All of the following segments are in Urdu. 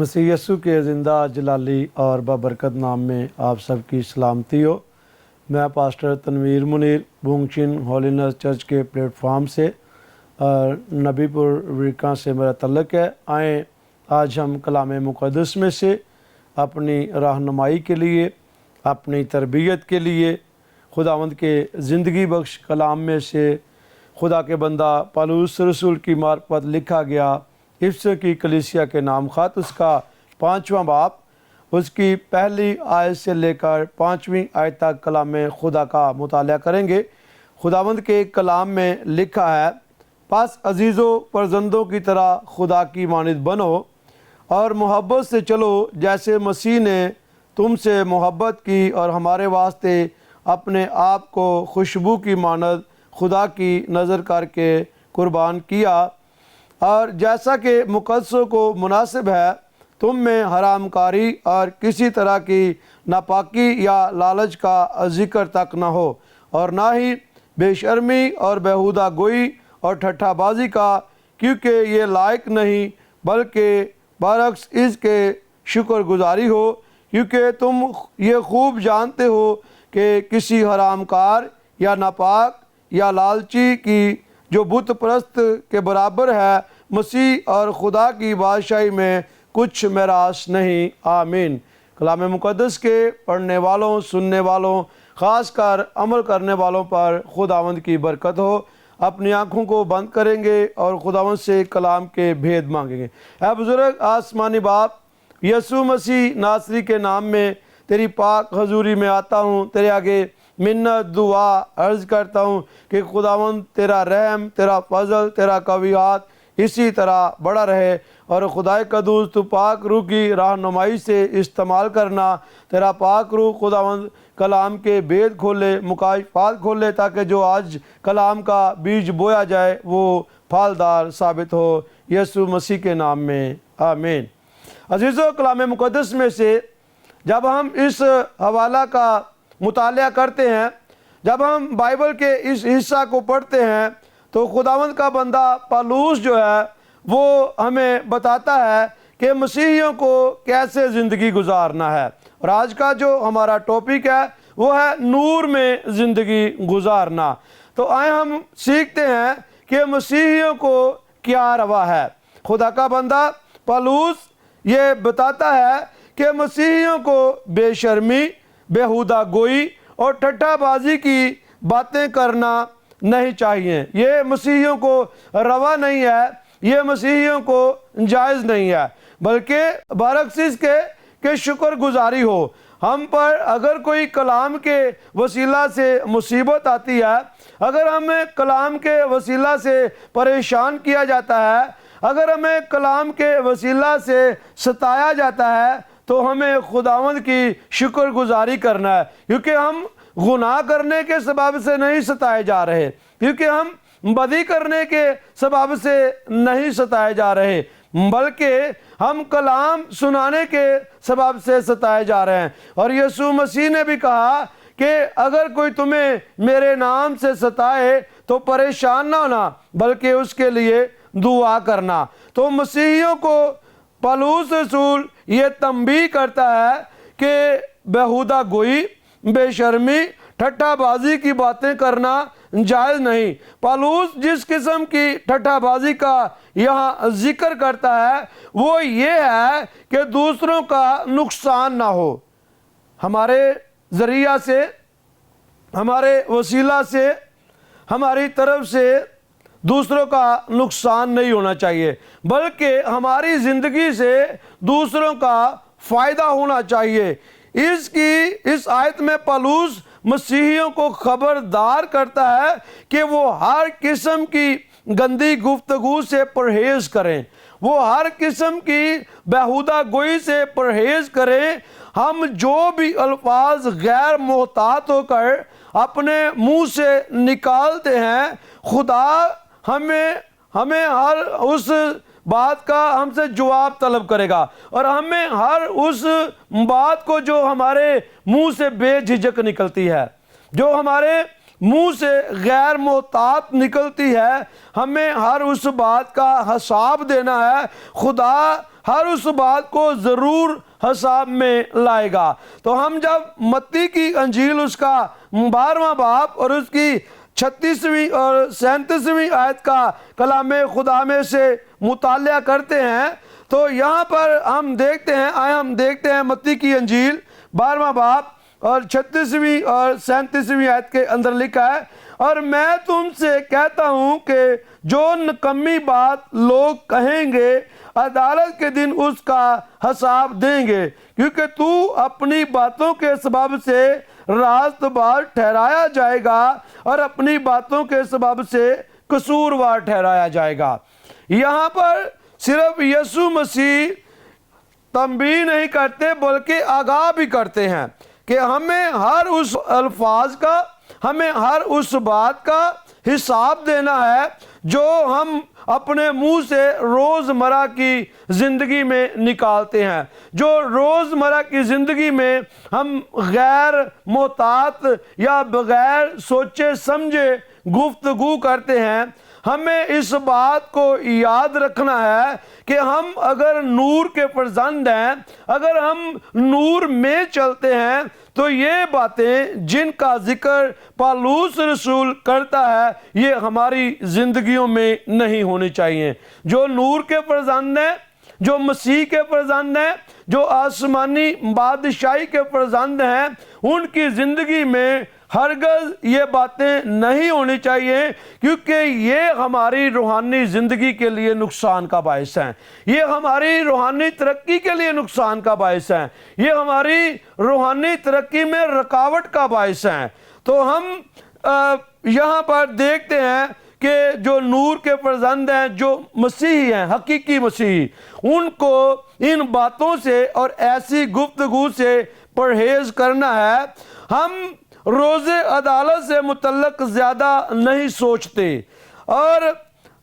مسیح یسوع کے زندہ جلالی اور بابرکت نام میں آپ سب کی سلامتی ہو۔ میں پاسٹر تنویر منیر بونگچن ہولینس چرچ کے پلیٹ فارم سے اور نبی پور ورکا سے میرا تعلق ہے۔ آئیں آج ہم کلام مقدس میں سے اپنی رہنمائی کے لیے، اپنی تربیت کے لیے خداوند کے زندگی بخش کلام میں سے خدا کے بندہ پالوس رسول کی معرفت لکھا گیا افسس کی کلیسیا کے نام خط، اس کا 5واں باب، اس کی پہلی آیت سے لے کر 5ویں آیت تک کلام خدا کا مطالعہ کریں گے۔ خداوند کے کلام میں لکھا ہے، پس عزیزو فرزندوں کی طرح خدا کی مانند بنو اور محبت سے چلو جیسے مسیح نے تم سے محبت کی اور ہمارے واسطے اپنے آپ کو خوشبو کی مانند خدا کی نظر کر کے قربان کیا، اور جیسا کہ مقدسوں کو مناسب ہے تم میں حرام کاری اور کسی طرح کی ناپاکی یا لالچ کا ذکر تک نہ ہو، اور نہ ہی بے شرمی اور بیہودہ گوئی اور ٹھٹھا بازی کا، کیونکہ یہ لائق نہیں، بلکہ برعکس اس کے شکر گزاری ہو، کیونکہ تم یہ خوب جانتے ہو کہ کسی حرام کار یا ناپاک یا لالچی کی جو بت پرست کے برابر ہے مسیح اور خدا کی بادشاہی میں کچھ میراث نہیں۔ آمین۔ کلام مقدس کے پڑھنے والوں، سننے والوں، خاص کر عمل کرنے والوں پر خداوند کی برکت ہو۔ اپنی آنکھوں کو بند کریں گے اور خداوند سے کلام کے بھید مانگیں گے۔ اے بزرگ آسمانی باپ، یسوع مسیح ناصری کے نام میں تیری پاک حضوری میں آتا ہوں، تیرے آگے منت دعا عرض کرتا ہوں کہ خداوند تیرا رحم، تیرا فضل، تیرا قوی ہاتھ اسی طرح بڑا رہے، اور خدائے قدوس تو پاک روح کی رہنمائی سے استعمال کرنا۔ تیرا پاک روح خداوند کلام کے بید کھولے، مکاشفات کھولے، تاکہ جو آج کلام کا بیج بویا جائے وہ پھلدار ثابت ہو، یسوع مسیح کے نام میں آمین۔ عزیزو، کلام مقدس میں سے جب ہم اس حوالہ کا مطالعہ کرتے ہیں، جب ہم بائبل کے اس حصہ کو پڑھتے ہیں، تو خداوند کا بندہ پالوس جو ہے وہ ہمیں بتاتا ہے کہ مسیحیوں کو کیسے زندگی گزارنا ہے۔ اور آج کا جو ہمارا ٹاپک ہے وہ ہے نور میں زندگی گزارنا۔ تو آئیں ہم سیکھتے ہیں کہ مسیحیوں کو کیا روا ہے۔ خدا کا بندہ پالوس یہ بتاتا ہے کہ مسیحیوں کو بے شرمی، بیہودہ گوئی اور ٹھٹھا بازی کی باتیں کرنا نہیں چاہیے۔ یہ مسیحیوں کو روا نہیں ہے، یہ مسیحیوں کو جائز نہیں ہے، بلکہ برعکس اس کے کہ شکر گزاری ہو۔ ہم پر اگر کوئی کلام کے وسیلہ سے مصیبت آتی ہے، اگر ہمیں کلام کے وسیلہ سے پریشان کیا جاتا ہے، اگر ہمیں کلام کے وسیلہ سے ستایا جاتا ہے، تو ہمیں خداوند کی شکر گزاری کرنا ہے، کیونکہ ہم گناہ کرنے کے سبب سے نہیں ستائے جا رہے، کیونکہ ہم بدی کرنے کے سبب سے نہیں ستائے جا رہے، بلکہ ہم کلام سنانے کے سبب سے ستائے جا رہے ہیں۔ اور یسوع مسیح نے بھی کہا کہ اگر کوئی تمہیں میرے نام سے ستائے تو پریشان نہ ہونا، بلکہ اس کے لیے دعا کرنا۔ تو مسیحیوں کو پالوس رسول یہ تنبیہ کرتا ہے کہ بیہودہ گوئی، بے شرمی، ٹھٹھا بازی کی باتیں کرنا جائز نہیں۔ پالوس جس قسم کی ٹھٹھا بازی کا یہاں ذکر کرتا ہے وہ یہ ہے کہ دوسروں کا نقصان نہ ہو، ہمارے ذریعہ سے، ہمارے وسیلہ سے، ہماری طرف سے دوسروں کا نقصان نہیں ہونا چاہیے، بلکہ ہماری زندگی سے دوسروں کا فائدہ ہونا چاہیے۔ اس آیت میں پالوس مسیحیوں کو خبردار کرتا ہے کہ وہ ہر قسم کی گندی گفتگو سے پرہیز کریں، وہ ہر قسم کی بیہودہ گوئی سے پرہیز کریں۔ ہم جو بھی الفاظ غیر محتاط ہو کر اپنے منہ سے نکالتے ہیں، خدا ہمیں ہر اس بات کا ہم سے جواب طلب کرے گا، اور ہمیں ہر اس بات کو جو ہمارے منہ سے بے جھجک نکلتی ہے، جو ہمارے منہ سے غیر محتاط نکلتی ہے، ہمیں ہر اس بات کا حساب دینا ہے۔ خدا ہر اس بات کو ضرور حساب میں لائے گا۔ تو ہم جب متی کی انجیل اس کا 12واں باب اور اس کی 36ویں اور 37ویں آیت کا کلام خدا میں سے مطالعہ کرتے ہیں تو یہاں پر ہم دیکھتے ہیں متی کی انجیل 12واں باب اور 36ویں اور 37ویں آیت کے اندر لکھا ہے، اور میں تم سے کہتا ہوں کہ جو نکمی بات لوگ کہیں گے عدالت کے دن اس کا حساب دیں گے، کیونکہ تو اپنی باتوں کے سبب سے راست باز ٹھہرایا جائے گا اور اپنی باتوں کے سبب سے قصوروار ٹھہرایا جائے گا۔ یہاں پر صرف یسوع مسیح تنبیہ نہیں کرتے بلکہ آگاہ بھی کرتے ہیں کہ ہمیں ہر اس الفاظ کا، ہمیں ہر اس بات کا حساب دینا ہے جو ہم اپنے منہ سے روزمرہ کی زندگی میں نکالتے ہیں، جو روزمرہ کی زندگی میں ہم غیر محتاط یا بغیر سوچے سمجھے گفتگو کرتے ہیں۔ ہمیں اس بات کو یاد رکھنا ہے کہ ہم اگر نور کے فرزند ہیں، اگر ہم نور میں چلتے ہیں تو یہ باتیں جن کا ذکر پالوس رسول کرتا ہے یہ ہماری زندگیوں میں نہیں ہونی چاہیے۔ جو نور کے فرزند ہیں، جو مسیح کے فرزند ہیں، جو آسمانی بادشاہی کے فرزند ہیں، ان کی زندگی میں ہرگز یہ باتیں نہیں ہونی چاہیے، کیونکہ یہ ہماری روحانی زندگی کے لیے نقصان کا باعث ہیں، یہ ہماری روحانی ترقی کے لیے نقصان کا باعث ہیں، یہ ہماری روحانی ترقی میں رکاوٹ کا باعث ہیں۔ تو ہم یہاں پر دیکھتے ہیں کہ جو نور کے فرزند ہیں، جو مسیحی ہیں، حقیقی مسیحی، ان کو ان باتوں سے اور ایسی گفتگو سے پرہیز کرنا ہے۔ ہم روز عدالت سے متعلق زیادہ نہیں سوچتے، اور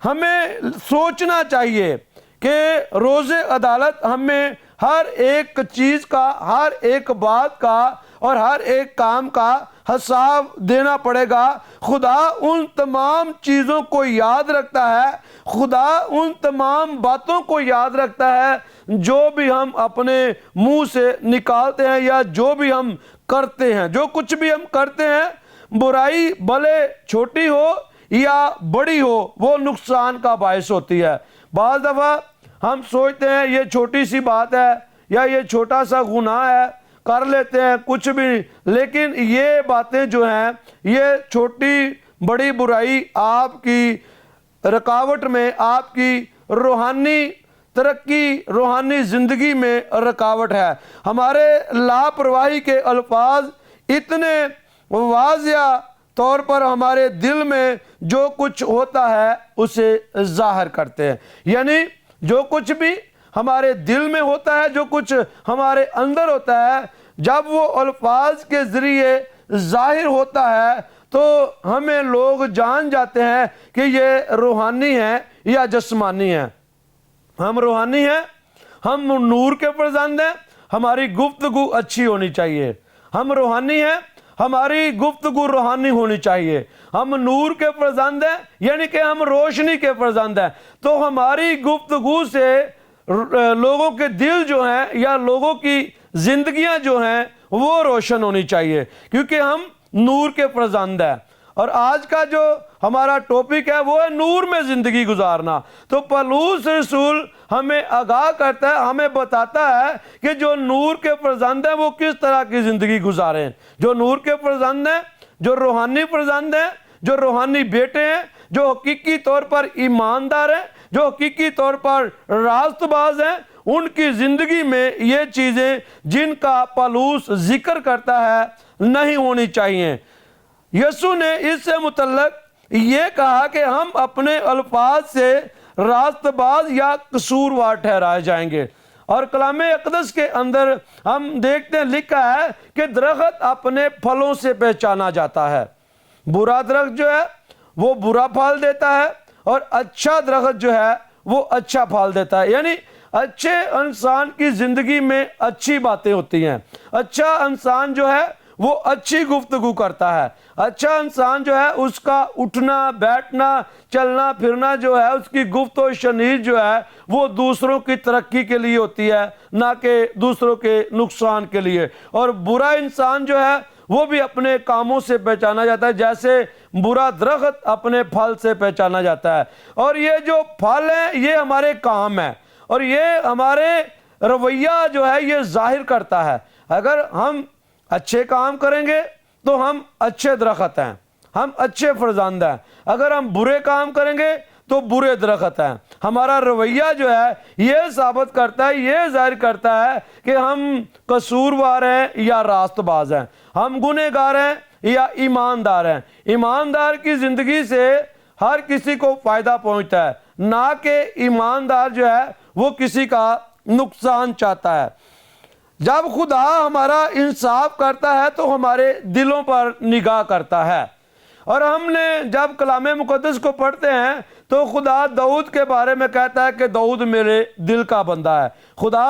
ہمیں سوچنا چاہیے کہ روز عدالت ہمیں ہر ایک چیز کا، ہر ایک بات کا اور ہر ایک کام کا حساب دینا پڑے گا۔ خدا ان تمام چیزوں کو یاد رکھتا ہے، خدا ان تمام باتوں کو یاد رکھتا ہے جو بھی ہم اپنے منہ سے نکالتے ہیں یا جو بھی ہم کرتے ہیں۔ جو کچھ بھی ہم کرتے ہیں، برائی بھلے چھوٹی ہو یا بڑی ہو، وہ نقصان کا باعث ہوتی ہے۔ بعض دفعہ ہم سوچتے ہیں یہ چھوٹی سی بات ہے یا یہ چھوٹا سا گناہ ہے، کر لیتے ہیں کچھ بھی، لیکن یہ باتیں جو ہیں، یہ چھوٹی بڑی برائی آپ کی رکاوٹ میں، آپ کی روحانی ترقی، روحانی زندگی میں رکاوٹ ہے۔ ہمارے لاپرواہی کے الفاظ اتنے واضح طور پر ہمارے دل میں جو کچھ ہوتا ہے اسے ظاہر کرتے ہیں، یعنی جو کچھ بھی ہمارے دل میں ہوتا ہے، جو کچھ ہمارے اندر ہوتا ہے، جب وہ الفاظ کے ذریعے ظاہر ہوتا ہے تو ہمیں لوگ جان جاتے ہیں کہ یہ روحانی ہے یا جسمانی ہے۔ ہم روحانی ہیں، ہم نور کے فرزند ہیں، ہماری گفتگو اچھی ہونی چاہیے۔ ہم روحانی ہیں، ہماری گفتگو روحانی ہونی چاہیے۔ ہم نور کے فرزند ہیں، یعنی کہ ہم روشنی کے فرزند ہیں، تو ہماری گفتگو سے لوگوں کے دل جو ہیں یا لوگوں کی زندگیاں جو ہیں وہ روشن ہونی چاہیے، کیونکہ ہم نور کے فرزند ہیں۔ اور آج کا جو ہمارا ٹاپک ہے وہ ہے نور میں زندگی گزارنا۔ تو پالوس رسول ہمیں آگاہ کرتا ہے، ہمیں بتاتا ہے کہ جو نور کے فرزند ہیں وہ کس طرح کی زندگی گزاریں۔ جو نور کے فرزند ہیں، جو روحانی فرزند ہیں، جو روحانی بیٹے ہیں، جو حقیقی طور پر ایماندار ہیں، جو حقیقی طور پر راست باز ہیں، ان کی زندگی میں یہ چیزیں جن کا پالوس ذکر کرتا ہے نہیں ہونی چاہیے۔ یسوع نے اس سے متعلق یہ کہا کہ ہم اپنے الفاظ سے راست باز یا قصوروار ٹھہرائے جائیں گے۔ اور کلام اقدس کے اندر ہم دیکھتے ہیں لکھا ہے کہ درخت اپنے پھلوں سے پہچانا جاتا ہے۔ برا درخت جو ہے وہ برا پھل دیتا ہے، اور اچھا درخت جو ہے وہ اچھا پھل دیتا ہے۔ یعنی اچھے انسان کی زندگی میں اچھی باتیں ہوتی ہیں۔ اچھا انسان جو ہے وہ اچھی گفتگو کرتا ہے۔ اچھا انسان جو ہے اس کا اٹھنا بیٹھنا چلنا پھرنا جو ہے اس کی گفت و شنید جو ہے وہ دوسروں کی ترقی کے لیے ہوتی ہے، نہ کہ دوسروں کے نقصان کے لیے۔ اور برا انسان جو ہے وہ بھی اپنے کاموں سے پہچانا جاتا ہے، جیسے برا درخت اپنے پھل سے پہچانا جاتا ہے۔ اور یہ جو پھل ہیں یہ ہمارے کام ہیں، اور یہ ہمارے رویہ جو ہے یہ ظاہر کرتا ہے۔ اگر ہم اچھے کام کریں گے تو ہم اچھے درخت ہیں، ہم اچھے فرزند ہیں۔ اگر ہم برے کام کریں گے تو برے درخت ہیں۔ ہمارا رویہ جو ہے یہ ثابت کرتا ہے، یہ ظاہر کرتا ہے کہ ہم قصوروار ہیں یا راست باز ہیں، ہم گنہگار ہیں یا ایماندار ہیں۔ ایماندار کی زندگی سے ہر کسی کو فائدہ پہنچتا ہے، نہ کہ ایماندار جو ہے وہ کسی کا نقصان چاہتا ہے۔ جب خدا ہمارا انصاف کرتا ہے تو ہمارے دلوں پر نگاہ کرتا ہے۔ اور ہم نے جب کلام مقدس کو پڑھتے ہیں تو خدا داؤد کے بارے میں کہتا ہے کہ داؤد میرے دل کا بندہ ہے۔ خدا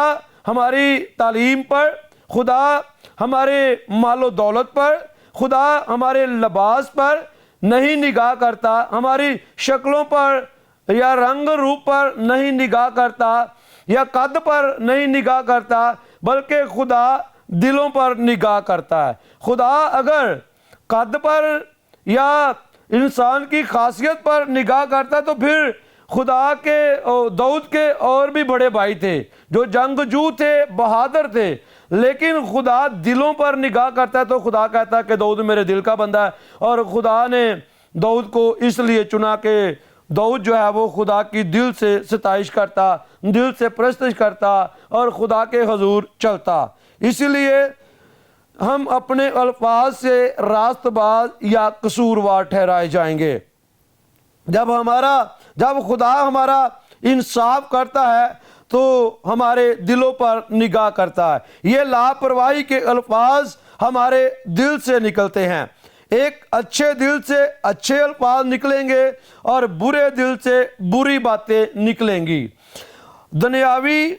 ہماری تعلیم پر، خدا ہمارے مال و دولت پر، خدا ہمارے لباس پر نہیں نگاہ کرتا، ہماری شکلوں پر یا رنگ روپ پر نہیں نگاہ کرتا، یا قد پر نہیں نگاہ کرتا، بلکہ خدا دلوں پر نگاہ کرتا ہے۔ خدا اگر قد پر یا انسان کی خاصیت پر نگاہ کرتا تو پھر خدا کے داؤد کے اور بھی بڑے بھائی تھے جو جنگجو تھے، بہادر تھے، لیکن خدا دلوں پر نگاہ کرتا ہے تو خدا کہتا ہے کہ داؤد میرے دل کا بندہ ہے۔ اور خدا نے داؤد کو اس لیے چنا کہ داؤد جو ہے وہ خدا کی دل سے ستائش کرتا، دل سے پرستش کرتا اور خدا کے حضور چلتا۔ اسی لیے ہم اپنے الفاظ سے راست باز یا قصوروار ٹھہرائے جائیں گے۔ جب خدا ہمارا انصاف کرتا ہے تو ہمارے دلوں پر نگاہ کرتا ہے۔ یہ لاپرواہی کے الفاظ ہمارے دل سے نکلتے ہیں۔ ایک اچھے دل سے اچھے الفاظ نکلیں گے اور برے دل سے بری باتیں نکلیں گی۔ دنیاوی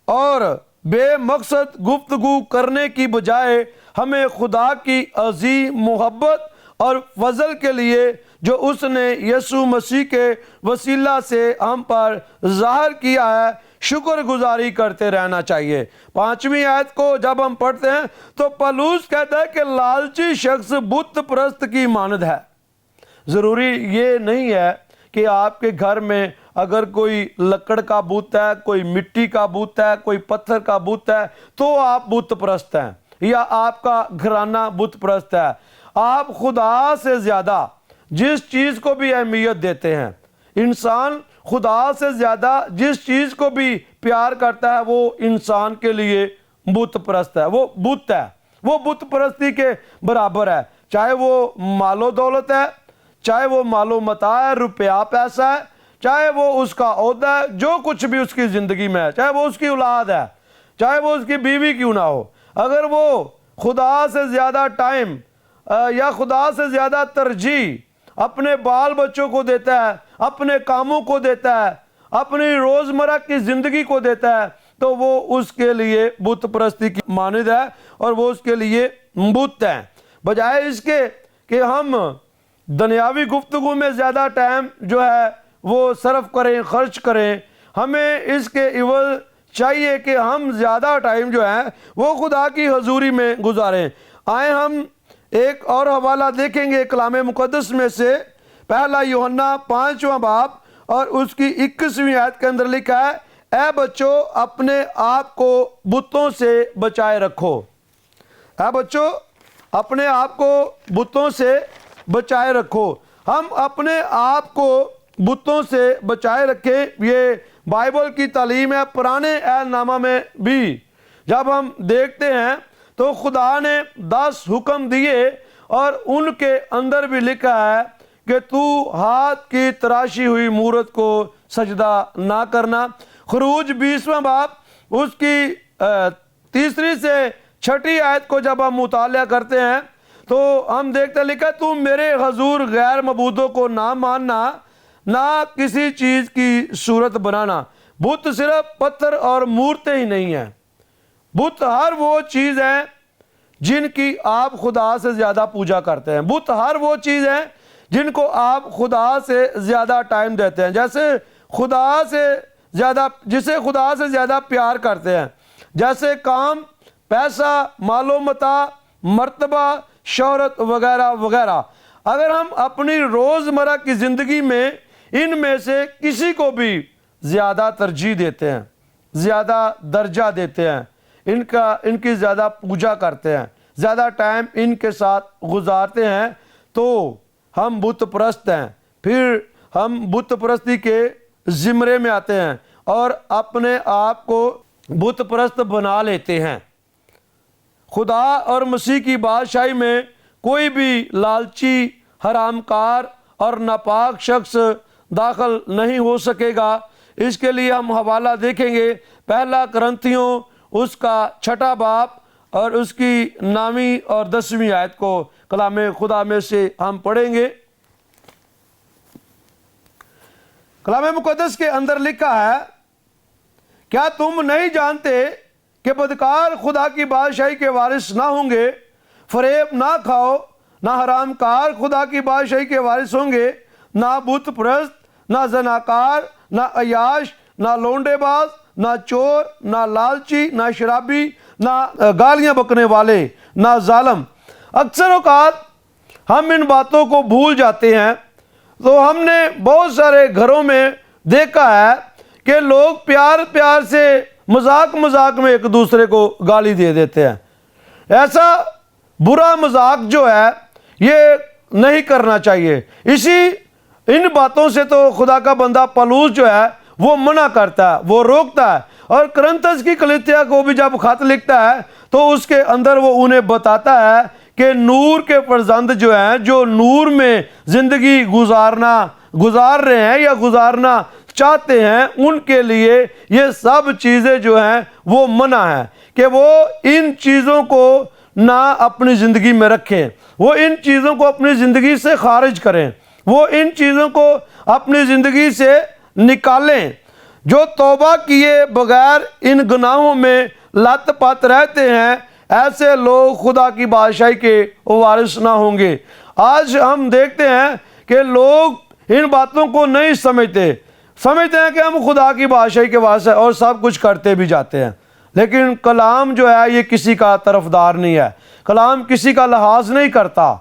اور بے مقصد گفتگو کرنے کی بجائے ہمیں خدا کی عظیم محبت اور فضل کے لیے جو اس نے یسوع مسیح کے وسیلہ سے ہم پر ظاہر کیا ہے شکر گزاری کرتے رہنا چاہیے۔ 5ویں آیت کو جب ہم پڑھتے ہیں تو پولس کہتا ہے کہ لالچی شخص بت پرست کی مانند ہے۔ ضروری یہ نہیں ہے کہ آپ کے گھر میں اگر کوئی لکڑ کا بت ہے، کوئی مٹی کا بت ہے، کوئی پتھر کا بت ہے تو آپ بت پرست ہیں یا آپ کا گھرانہ بت پرست ہے۔ آپ خدا سے زیادہ جس چیز کو بھی اہمیت دیتے ہیں، انسان خدا سے زیادہ جس چیز کو بھی پیار کرتا ہے وہ انسان کے لیے بت پرست ہے، وہ بت ہے، وہ بت پرستی کے برابر ہے۔ چاہے وہ مال و دولت ہے، چاہے وہ مال و متاع ہے، روپیہ پیسہ ہے، چاہے وہ اس کا عہدہ ہے، جو کچھ بھی اس کی زندگی میں ہے، چاہے وہ اس کی اولاد ہے، چاہے وہ اس کی بیوی کیوں نہ ہو، اگر وہ خدا سے زیادہ ٹائم یا خدا سے زیادہ ترجیح اپنے بال بچوں کو دیتا ہے، اپنے کاموں کو دیتا ہے، اپنی روزمرہ کی زندگی کو دیتا ہے تو وہ اس کے لیے بت پرستی کی مانند ہے اور وہ اس کے لیے بت ہے۔ بجائے اس کے کہ ہم دنیاوی گفتگو میں زیادہ ٹائم جو ہے وہ صرف کریں، خرچ کریں، ہمیں اس کے عوض چاہیے کہ ہم زیادہ ٹائم جو ہے وہ خدا کی حضوری میں گزاریں۔ آئیں ہم ایک اور حوالہ دیکھیں گے کلام مقدس میں سے، پہلا یوحنا 5واں باب اور اس کی 21ویں آیت کے اندر لکھا ہے، اے بچوں اپنے آپ کو بتوں سے بچائے رکھو۔ اے بچوں اپنے آپ کو بتوں سے بچائے رکھو۔ ہم اپنے آپ کو بتوں سے بچائے رکھیں، یہ بائبل کی تعلیم ہے۔ پرانے عہد نامہ میں بھی جب ہم دیکھتے ہیں تو خدا نے 10 حکم دیے اور ان کے اندر بھی لکھا ہے کہ تو ہاتھ کی تراشی ہوئی مورت کو سجدہ نہ کرنا۔ خروج 20واں باب اس کی 3 سے 6 آیت کو جب ہم مطالعہ کرتے ہیں تو ہم دیکھتے ہیں لکھا تو میرے حضور غیر معبودوں کو نہ ماننا، نہ کسی چیز کی صورت بنانا۔ بت صرف پتھر اور مورتیں ہی نہیں ہیں، بت ہر وہ چیز ہے جن کی آپ خدا سے زیادہ پوجا کرتے ہیں۔ بت ہر وہ چیز ہیں جن کو آپ خدا سے زیادہ ٹائم دیتے ہیں، جسے خدا سے زیادہ پیار کرتے ہیں، جیسے کام، پیسہ، مال و متاع، مرتبہ، شہرت وغیرہ وغیرہ۔ اگر ہم اپنی روزمرہ کی زندگی میں ان میں سے کسی کو بھی زیادہ ترجیح دیتے ہیں، زیادہ درجہ دیتے ہیں، ان کی زیادہ پوجا کرتے ہیں، زیادہ ٹائم ان کے ساتھ گزارتے ہیں، تو ہم بت پرست ہیں۔ پھر ہم بت پرستی کے زمرے میں آتے ہیں اور اپنے آپ کو بت پرست بنا لیتے ہیں۔ خدا اور مسیح کی بادشاہی میں کوئی بھی لالچی، حرام کار اور ناپاک شخص داخل نہیں ہو سکے گا۔ اس کے لیے ہم حوالہ دیکھیں گے، پہلا کرنتھیوں اس کا 6 باب اور اس کی 9 اور 10 آیت کو کلام خدا میں سے ہم پڑھیں گے۔ کلام مقدس کے اندر لکھا ہے، کیا تم نہیں جانتے کہ بدکار خدا کی بادشاہی کے وارث نہ ہوں گے؟ فریب نہ کھاؤ، نہ حرام کار خدا کی بادشاہی کے وارث ہوں گے، نہ بت پرست، نہ زناکار، نہ عیاش، نہ لونڈے باز، نہ چور، نہ لالچی، نہ شرابی، نہ گالیاں بکنے والے، نہ ظالم۔ اکثر اوقات ہم ان باتوں کو بھول جاتے ہیں۔ تو ہم نے بہت سارے گھروں میں دیکھا ہے کہ لوگ پیار پیار سے مذاق میں ایک دوسرے کو گالی دے دیتے ہیں۔ ایسا برا مذاق جو ہے یہ نہیں کرنا چاہیے۔ ان باتوں سے تو خدا کا بندہ پولس جو ہے وہ منع کرتا ہے، وہ روکتا ہے، اور کرنتھس کی کلیسیا کو بھی جب خط لکھتا ہے تو اس کے اندر وہ انہیں بتاتا ہے کہ نور کے فرزند جو ہیں، جو نور میں زندگی گزار رہے ہیں یا گزارنا چاہتے ہیں، ان کے لیے یہ سب چیزیں جو ہیں وہ منع ہیں کہ وہ ان چیزوں کو نہ اپنی زندگی میں رکھیں، وہ ان چیزوں کو اپنی زندگی سے خارج کریں، وہ ان چیزوں کو اپنی زندگی سے نکالیں۔ جو توبہ کیے بغیر ان گناہوں میں لت پت رہتے ہیں، ایسے لوگ خدا کی بادشاہی کے وارث نہ ہوں گے۔ آج ہم دیکھتے ہیں کہ لوگ ان باتوں کو نہیں سمجھتے ہیں کہ ہم خدا کی بادشاہی کے وارث ہیں اور سب کچھ کرتے بھی جاتے ہیں، لیکن کلام جو ہے یہ کسی کا طرفدار نہیں ہے، کلام کسی کا لحاظ نہیں کرتا۔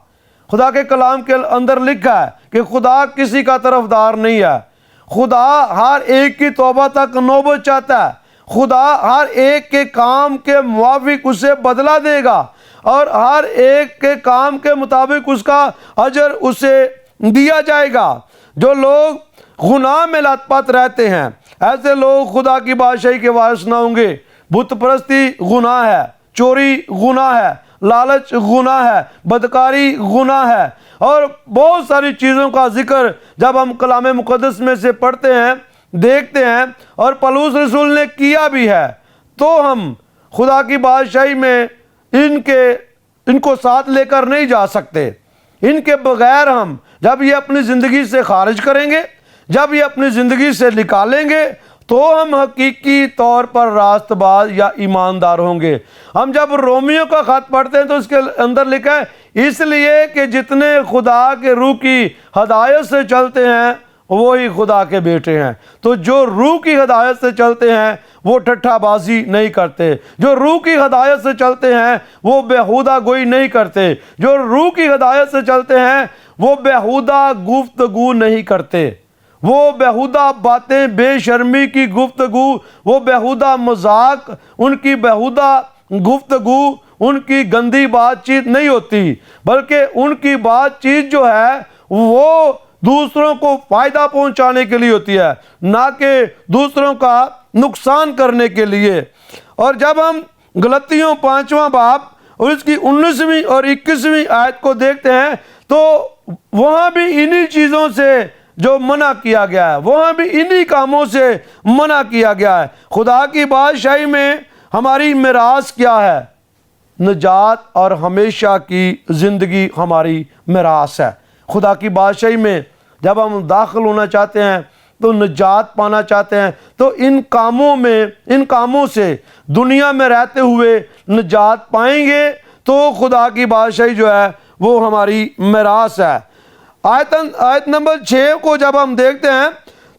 خدا کے کلام کے اندر لکھا ہے کہ خدا کسی کا طرفدار نہیں ہے۔ خدا ہر ایک کی توبہ تک نوبت چاہتا ہے، خدا ہر ایک کے کام کے موافق اسے بدلہ دے گا، اور ہر ایک کے کام کے مطابق اس کا اجر اسے دیا جائے گا۔ جو لوگ گناہ میں لت پت رہتے ہیں، ایسے لوگ خدا کی بادشاہی کے وارث نہ ہوں گے۔ بت پرستی گناہ ہے، چوری گناہ ہے، لالچ گناہ ہے، بدکاری گناہ ہے، اور بہت ساری چیزوں کا ذکر جب ہم کلام مقدس میں سے پڑھتے ہیں، دیکھتے ہیں، اور پولس رسول نے کیا بھی ہے، تو ہم خدا کی بادشاہی میں ان کو ساتھ لے کر نہیں جا سکتے۔ ان کے بغیر ہم جب یہ اپنی زندگی سے خارج کریں گے، جب یہ اپنی زندگی سے نکالیں گے، تو ہم حقیقی طور پر راست باز یا ایماندار ہوں گے۔ ہم جب رومیوں کا خط پڑھتے ہیں تو اس کے اندر لکھا ہے، اس لیے کہ جتنے خدا کے روح کی ہدایت سے چلتے ہیں وہی خدا کے بیٹے ہیں۔ تو جو روح کی ہدایت سے چلتے ہیں وہ ٹھٹھا بازی نہیں کرتے، جو روح کی ہدایت سے چلتے ہیں وہ بیہودہ گوئی نہیں کرتے، جو روح کی ہدایت سے چلتے ہیں وہ بیہودہ گفتگو نہیں کرتے، وہ بیہودہ باتیں، بے شرمی کی گفتگو، وہ بیہودہ مذاق، ان کی بیہودہ گفتگو، ان کی گندی بات چیت نہیں ہوتی، بلکہ ان کی بات چیت جو ہے وہ دوسروں کو فائدہ پہنچانے کے لیے ہوتی ہے، نہ کہ دوسروں کا نقصان کرنے کے لیے۔ اور جب ہم غلطیوں 5واں باب اور اس کی 19ویں اور 21ویں آیت کو دیکھتے ہیں تو وہاں بھی انہی چیزوں سے جو منع کیا گیا ہے، وہاں بھی انہی کاموں سے منع کیا گیا ہے۔ خدا کی بادشاہی میں ہماری میراث کیا ہے؟ نجات اور ہمیشہ کی زندگی ہماری میراث ہے۔ خدا کی بادشاہی میں جب ہم داخل ہونا چاہتے ہیں تو نجات پانا چاہتے ہیں تو ان کاموں سے دنیا میں رہتے ہوئے نجات پائیں گے، تو خدا کی بادشاہی جو ہے وہ ہماری میراث ہے۔ آیت نمبر 6 کو جب ہم دیکھتے ہیں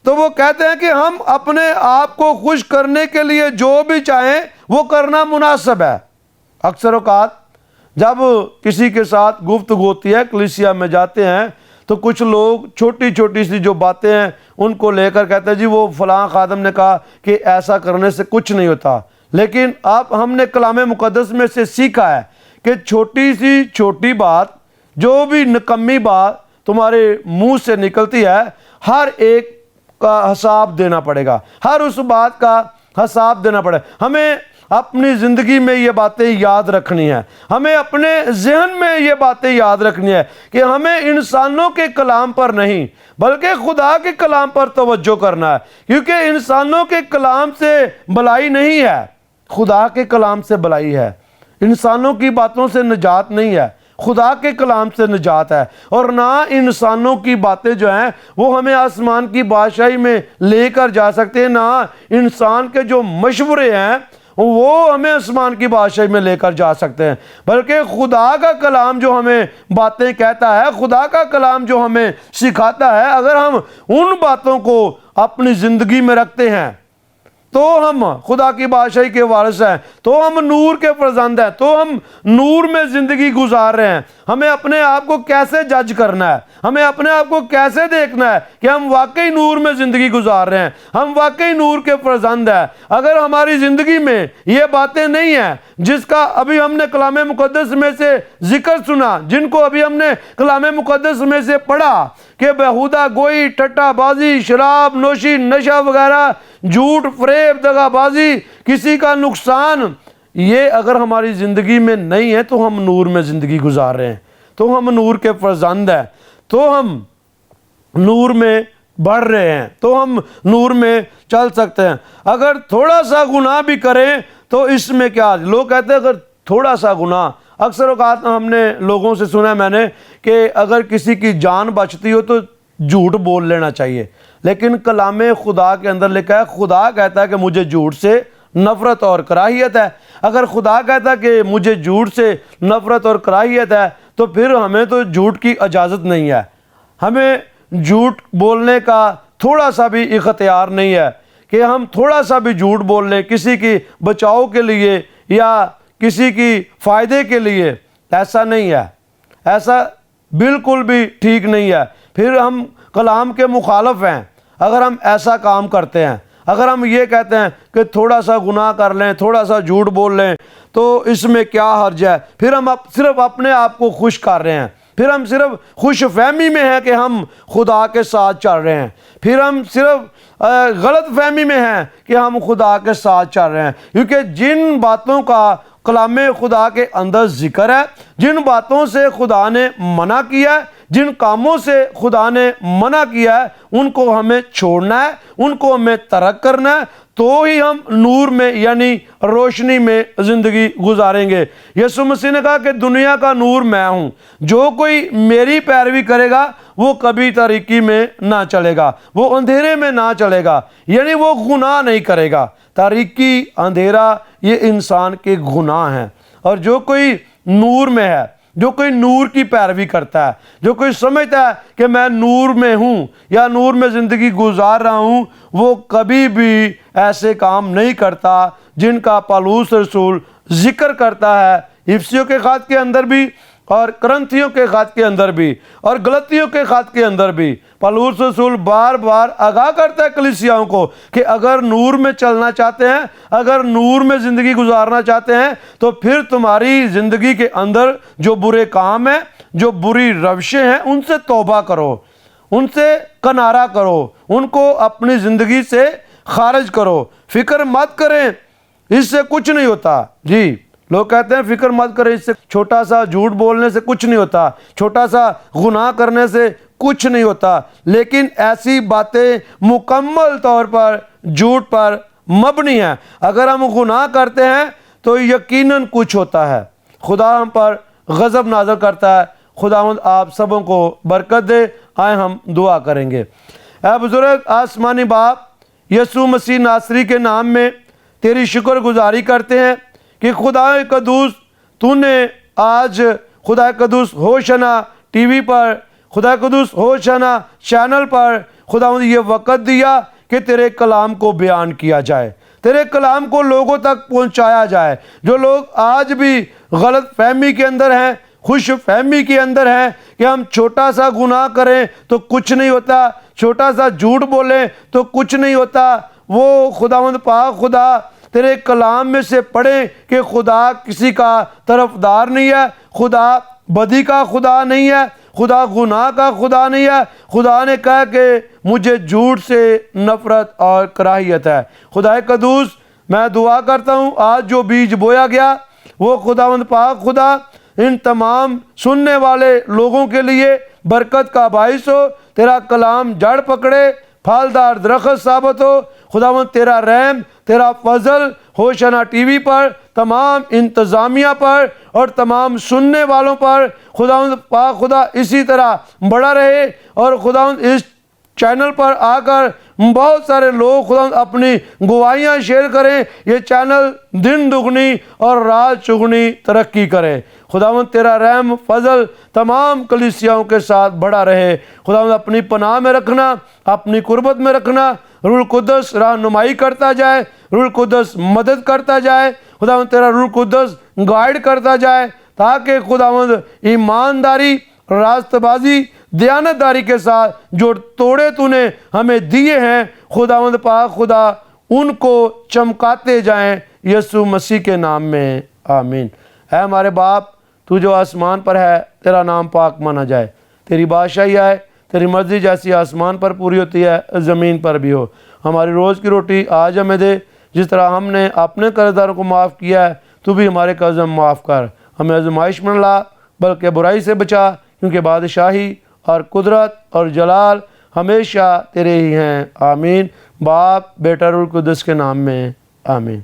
تو وہ کہتے ہیں کہ ہم اپنے آپ کو خوش کرنے کے لیے جو بھی چاہیں وہ کرنا مناسب ہے۔ اکثر اوقات جب کسی کے ساتھ گفتگو ہوتی ہے، کلیسیا میں جاتے ہیں، تو کچھ لوگ چھوٹی چھوٹی سی جو باتیں ہیں ان کو لے کر کہتے ہیں جی وہ فلاں خادم نے کہا کہ ایسا کرنے سے کچھ نہیں ہوتا۔ لیکن اب ہم نے کلام مقدس میں سے سیکھا ہے کہ چھوٹی سی چھوٹی بات، جو بھی نکمی بات تمہارے منہ سے نکلتی ہے، ہر ایک کا حساب دینا پڑے گا، ہر اس بات کا حساب دینا پڑے گا۔ ہمیں اپنی زندگی میں یہ باتیں یاد رکھنی ہے، ہمیں اپنے ذہن میں یہ باتیں یاد رکھنی ہے کہ ہمیں انسانوں کے کلام پر نہیں بلکہ خدا کے کلام پر توجہ کرنا ہے، کیونکہ انسانوں کے کلام سے بھلائی نہیں ہے، خدا کے کلام سے بھلائی ہے۔ انسانوں کی باتوں سے نجات نہیں ہے، خدا کے کلام سے نجات ہے۔ اور نہ انسانوں کی باتیں جو ہیں وہ ہمیں آسمان کی بادشاہی میں لے کر جا سکتے ہیں، نہ انسان کے جو مشورے ہیں وہ ہمیں آسمان کی بادشاہی میں لے کر جا سکتے ہیں، بلکہ خدا کا کلام جو ہمیں باتیں کہتا ہے، خدا کا کلام جو ہمیں سکھاتا ہے، اگر ہم ان باتوں کو اپنی زندگی میں رکھتے ہیں تو ہم خدا کی بادشاہی کے وارث ہیں، تو ہم نور کے فرزند ہیں، تو ہم نور میں زندگی گزار رہے ہیں۔ ہمیں اپنے آپ کو کیسے جج کرنا ہے، ہمیں اپنے آپ کو کیسے دیکھنا ہے کہ ہم واقعی نور میں زندگی گزار رہے ہیں، ہم واقعی نور کے فرزند ہیں۔ اگر ہماری زندگی میں یہ باتیں نہیں ہیں جس کا ابھی ہم نے کلام مقدس میں سے ذکر سنا، جن کو ابھی ہم نے کلام مقدس میں سے پڑھا کہ بیہودہ گوئی، ٹٹا بازی، شراب نوشی، نشہ وغیرہ، جھوٹ، فریب، دغا بازی، کسی کا نقصان، یہ اگر ہماری زندگی میں نہیں ہے تو ہم نور میں زندگی گزار رہے ہیں، تو ہم نور کے فرزند ہیں، تو ہم نور میں بڑھ رہے ہیں، تو ہم نور میں چل سکتے ہیں۔ اگر تھوڑا سا گناہ بھی کریں تو اس میں کیا، لوگ کہتے ہیں اگر تھوڑا سا گناہ، اکثر اوقات ہم نے لوگوں سے سنا ہے میں نے کہ اگر کسی کی جان بچتی ہو تو جھوٹ بول لینا چاہیے، لیکن کلام خدا کے اندر لکھا ہے، خدا کہتا ہے کہ مجھے جھوٹ سے نفرت اور کراہیت ہے۔ اگر خدا کہتا ہے کہ مجھے جھوٹ سے نفرت اور کراہیت ہے تو پھر ہمیں تو جھوٹ کی اجازت نہیں ہے، ہمیں جھوٹ بولنے کا تھوڑا سا بھی اختیار نہیں ہے کہ ہم تھوڑا سا بھی جھوٹ بول لیں کسی کی بچاؤ کے لیے یا کسی کی فائدے کے لیے۔ ایسا نہیں ہے، ایسا بالکل بھی ٹھیک نہیں ہے، پھر ہم کلام کے مخالف ہیں اگر ہم ایسا کام کرتے ہیں۔ اگر ہم یہ کہتے ہیں کہ تھوڑا سا گناہ کر لیں، تھوڑا سا جھوٹ بول لیں تو اس میں کیا حرج ہے، پھر ہم صرف اپنے آپ کو خوش کر رہے ہیں، پھر ہم صرف خوش فہمی میں ہیں کہ ہم خدا کے ساتھ چل رہے ہیں، پھر ہم صرف غلط فہمی میں ہیں کہ ہم خدا کے ساتھ چل رہے ہیں، کیونکہ جن باتوں کا کلام خدا کے اندر ذکر ہے، جن باتوں سے خدا نے منع کیا ہے، جن کاموں سے خدا نے منع کیا ہے، ان کو ہمیں چھوڑنا ہے، ان کو ہمیں ترک کرنا ہے، تو ہی ہم نور میں یعنی روشنی میں زندگی گزاریں گے۔ یسوع مسیح نے کہا کہ دنیا کا نور میں ہوں، جو کوئی میری پیروی کرے گا وہ کبھی تاریکی میں نہ چلے گا، وہ اندھیرے میں نہ چلے گا، یعنی وہ گناہ نہیں کرے گا۔ تاریکی، اندھیرا، یہ انسان کے گناہ ہیں، اور جو کوئی نور میں ہے، جو کوئی نور کی پیروی کرتا ہے، جو کوئی سمجھتا ہے کہ میں نور میں ہوں یا نور میں زندگی گزار رہا ہوں، وہ کبھی بھی ایسے کام نہیں کرتا جن کا پالوس رسول ذکر کرتا ہے افسیوں کے خط کے اندر بھی اور کرنتھیوں کے خط کے اندر بھی اور غلطیوں کے خط کے اندر بھی۔ پالوس رسول بار بار آگاہ کرتا ہے کلیسیاؤں کو کہ اگر نور میں چلنا چاہتے ہیں، اگر نور میں زندگی گزارنا چاہتے ہیں تو پھر تمہاری زندگی کے اندر جو برے کام ہیں، جو بری روشیں ہیں، ان سے توبہ کرو، ان سے کنارہ کرو، ان کو اپنی زندگی سے خارج کرو۔ فکر مت کریں، اس سے کچھ نہیں ہوتا۔ جی، لوگ کہتے ہیں فکر مت کریں، اس سے چھوٹا سا جھوٹ بولنے سے کچھ نہیں ہوتا، چھوٹا سا گناہ کرنے سے کچھ نہیں ہوتا، لیکن ایسی باتیں مکمل طور پر جھوٹ پر مبنی ہیں۔ اگر ہم گناہ کرتے ہیں تو یقیناً کچھ ہوتا ہے، خدا ہم پر غضب نازل کرتا ہے۔ خداوند آپ سبوں کو برکت دے۔ آئے ہم دعا کریں گے۔ اے بزرگ آسمانی باپ، یسوع مسیح ناصری کے نام میں تیری شکر گزاری کرتے ہیں کہ خدا قدوس تو نے آج خدا قدوس ہوشنا ٹی وی پر، خدا قدوس ہوشنا چینل پر خداوند یہ وقت دیا کہ تیرے کلام کو بیان کیا جائے، تیرے کلام کو لوگوں تک پہنچایا جائے۔ جو لوگ آج بھی غلط فہمی کے اندر ہیں، خوش فہمی کے اندر ہیں کہ ہم چھوٹا سا گناہ کریں تو کچھ نہیں ہوتا، چھوٹا سا جھوٹ بولیں تو کچھ نہیں ہوتا، وہ خداوند پاک خدا تیرے کلام میں سے پڑھیں کہ خدا کسی کا طرفدار نہیں ہے، خدا بدی کا خدا نہیں ہے، خدا گناہ کا خدا نہیں ہے۔ خدا نے کہا کہ مجھے جھوٹ سے نفرت اور کراہیت ہے۔ خدا قدوس میں دعا کرتا ہوں آج جو بیج بویا گیا وہ خداوند پاک خدا ان تمام سننے والے لوگوں کے لیے برکت کا باعث ہو، تیرا کلام جڑ پکڑے، پھلدار درخت ثابت ہو۔ خداوند تیرا رحم، تیرا فضل ہوشنا ٹی وی پر، تمام انتظامیہ پر اور تمام سننے والوں پر خداوند پاک خدا اسی طرح بڑا رہے، اور خداوند اس چینل پر آ کر بہت سارے لوگ خداوند اپنی گواہیاں شیئر کریں، یہ چینل دن دگنی اور رات چگنی ترقی کرے۔ خداوند تیرا رحم فضل تمام کلیسیاؤں کے ساتھ بڑا رہے۔ خداوند اپنی پناہ میں رکھنا، اپنی قربت میں رکھنا، روح القدس رہنمائی کرتا جائے، روح القدس مدد کرتا جائے، خداوند تیرا روح القدس گائیڈ کرتا جائے، تاکہ خداوند ایمانداری، راست بازی، دیانتداری کے ساتھ جو توڑے تو نے ہمیں دیے ہیں خداوند پاک خدا ان کو چمکاتے جائیں، یسوع مسیح کے نام میں آمین۔ اے ہمارے باپ تو جو آسمان پر ہے، تیرا نام پاک مانا جائے، تیری بادشاہی آئے، تیری مرضی جیسی آسمان پر پوری ہوتی ہے زمین پر بھی ہو۔ ہماری روز کی روٹی آج ہمیں دے، جس طرح ہم نے اپنے قرض داروں کو معاف کیا ہے تو بھی ہمارے قرض معاف کر، ہمیں آزمائش میں نہ لا بلکہ برائی سے بچا، کیونکہ بادشاہی اور قدرت اور جلال ہمیشہ تیرے ہی ہیں، آمین۔ باپ، بیٹا، روح القدس کے نام میں آمین۔